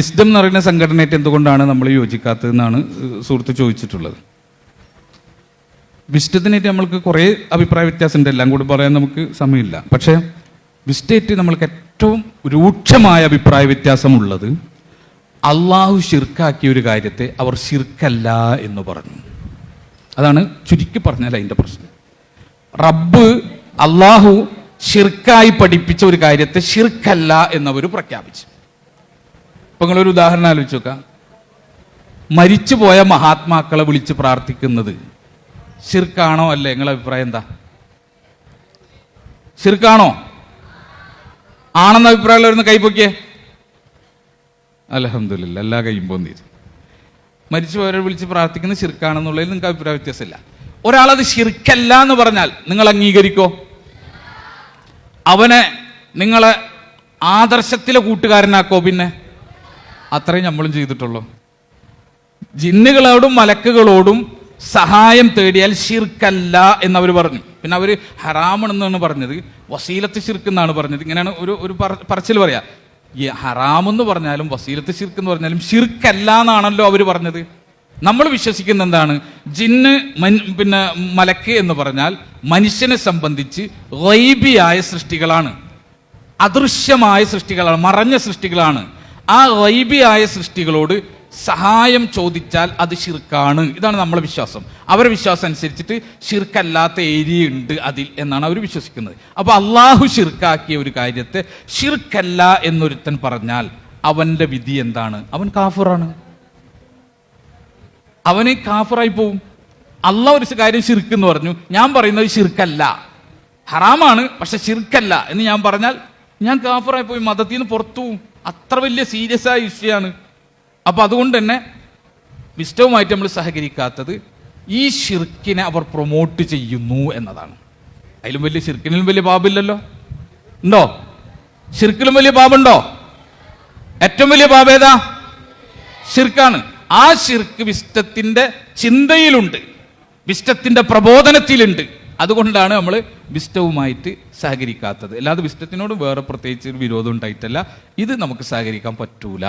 Wisdom എന്ന് പറയുന്ന സംഘടനയായിട്ട് എന്തുകൊണ്ടാണ് നമ്മൾ യോജിക്കാത്തതെന്നാണ് സുഹൃത്ത് ചോദിച്ചിട്ടുള്ളത്. വിസ്ഡത്തിനായിട്ട് നമ്മൾക്ക് കുറേ അഭിപ്രായ വ്യത്യാസമുണ്ട്, എല്ലാം കൂടി പറയാൻ നമുക്ക് സമയമില്ല. പക്ഷേ വിസ്ഡമായിട്ട് നമ്മൾക്ക് ഏറ്റവും രൂക്ഷമായ അഭിപ്രായ വ്യത്യാസമുള്ളത് അള്ളാഹു ശിർക്കാക്കിയ ഒരു കാര്യത്തെ അവർ ശിർക്കല്ല എന്ന് പറഞ്ഞു. അതാണ് ചുരുക്കി പറഞ്ഞാൽ അതിൻ്റെ പ്രശ്നം. റബ്ബ് അള്ളാഹു ശിർക്കായി പഠിപ്പിച്ച ഒരു കാര്യത്തെ ശിർക്കല്ല എന്നവർ പ്രഖ്യാപിച്ചു. ഇപ്പൊ നിങ്ങളൊരു ഉദാഹരണം ആലോചിച്ച് നോക്കാം. മരിച്ചുപോയ മഹാത്മാക്കളെ വിളിച്ച് പ്രാർത്ഥിക്കുന്നത് ശിർക്കാണോ അല്ലേ? നിങ്ങളുടെ അഭിപ്രായം എന്താ? ശിർക്കാണോ? ആണെന്ന അഭിപ്രായമുള്ളവരൊന്ന് കൈപ്പൊക്കിയേ. അൽഹംദുലില്ലാ, എല്ലാ കൈയും പോന്നീര്. മരിച്ചുപോയവരെ വിളിച്ച് പ്രാർത്ഥിക്കുന്നത് ശിർക്കാണെന്നുള്ളതിൽ നിങ്ങൾക്ക് അഭിപ്രായ വ്യത്യാസമില്ല. ഒരാളത് ശിർക്കല്ല എന്ന് പറഞ്ഞാൽ നിങ്ങൾ അംഗീകരിക്കോ? അവനെ നിങ്ങളെ ആദർശത്തിലെ കൂട്ടുകാരനാക്കോ? പിന്നെ അത്രയും നമ്മളും ചെയ്തിട്ടുള്ളൂ. ജിന്നുകളോടും മലക്കുകളോടും സഹായം തേടിയാൽ ശിർക്കല്ല എന്നവർ പറഞ്ഞു. പിന്നെ അവർ ഹറാമാണെന്നാണ് പറഞ്ഞത്, വസീലത്ത് ശിർക്ക് എന്നാണ് പറഞ്ഞത്. ഇങ്ങനെയാണ് ഒരു പറച്ചിൽ പറയാ. ഈ ഹറാമെന്ന് പറഞ്ഞാലും വസീലത്ത് ശിർക്ക് എന്ന് പറഞ്ഞാലും ശിർക്കല്ല എന്നാണല്ലോ അവർ പറഞ്ഞത്. നമ്മൾ വിശ്വസിക്കുന്ന എന്താണ്? ജിന്ന് പിന്നെ മലക്ക് എന്ന് പറഞ്ഞാൽ മനുഷ്യനെ സംബന്ധിച്ച് ഗൈബിയായ സൃഷ്ടികളാണ്, അദൃശ്യമായ സൃഷ്ടികളാണ്, മറഞ്ഞ സൃഷ്ടികളാണ്. ആ ഗൈബിയായ സൃഷ്ടികളോട് സഹായം ചോദിച്ചാൽ അത് ശിർക്കാണ്. ഇതാണ് നമ്മളെ വിശ്വാസം. അവരുടെ വിശ്വാസം അനുസരിച്ചിട്ട് ശിർക്കല്ലാത്ത ഏരിയ ഉണ്ട് അതിൽ എന്നാണ് അവർ വിശ്വസിക്കുന്നത്. അപ്പൊ അള്ളാഹു ശിർക്കാക്കിയ ഒരു കാര്യത്തെ ശിർക്കല്ല എന്നൊരുത്തൻ പറഞ്ഞാൽ അവന്റെ വിധി എന്താണ്? അവൻ കാഫിറാണ്, അവന് കാഫിറായി പോവും. അള്ളാഹ് ഒരു കാര്യം ശിർക്ക് എന്ന് പറഞ്ഞു, ഞാൻ പറയുന്നത് ശിർക്കല്ല, ഹറാമാണ് പക്ഷെ ശിർക്കല്ല എന്ന് ഞാൻ പറഞ്ഞാൽ ഞാൻ കാഫിറായി പോയി, മതത്തിൽ നിന്ന് പുറത്തു പോവും. അത്ര വലിയ സീരിയസ് ആയ വിഷയമാണ്. അപ്പൊ അതുകൊണ്ട് തന്നെ വിസ്ഡവുമായിട്ട് നമ്മൾ സഹകരിക്കാത്തത് ഈ ഷിർക്കിനെ അവർ പ്രൊമോട്ട് ചെയ്യുന്നു എന്നതാണ്. അതിലും വലിയ ഷിർക്കിനും വലിയ പാപില്ലല്ലോ. ഉണ്ടോ? ഷിർക്കിലും വലിയ പാപുണ്ടോ? ഏറ്റവും വലിയ പാപം ഏതാ? ഷിർക്കാണ്. ആ ഷിർക്ക് വിസ്ഡത്തിന്റെ ചിന്തയിലുണ്ട്, വിസ്ഡത്തിന്റെ പ്രബോധനത്തിലുണ്ട്. അതുകൊണ്ടാണ് നമ്മൾ വിസ്ഡവുമായിട്ട് സഹകരിക്കാത്തത്. അല്ലാതെ വിസ്ഡത്തിനോട് വേറെ പ്രത്യേകിച്ച് ഒരു വിരോധം ഉണ്ടായിട്ടല്ല. ഇത് നമുക്ക് സഹകരിക്കാൻ പറ്റൂല.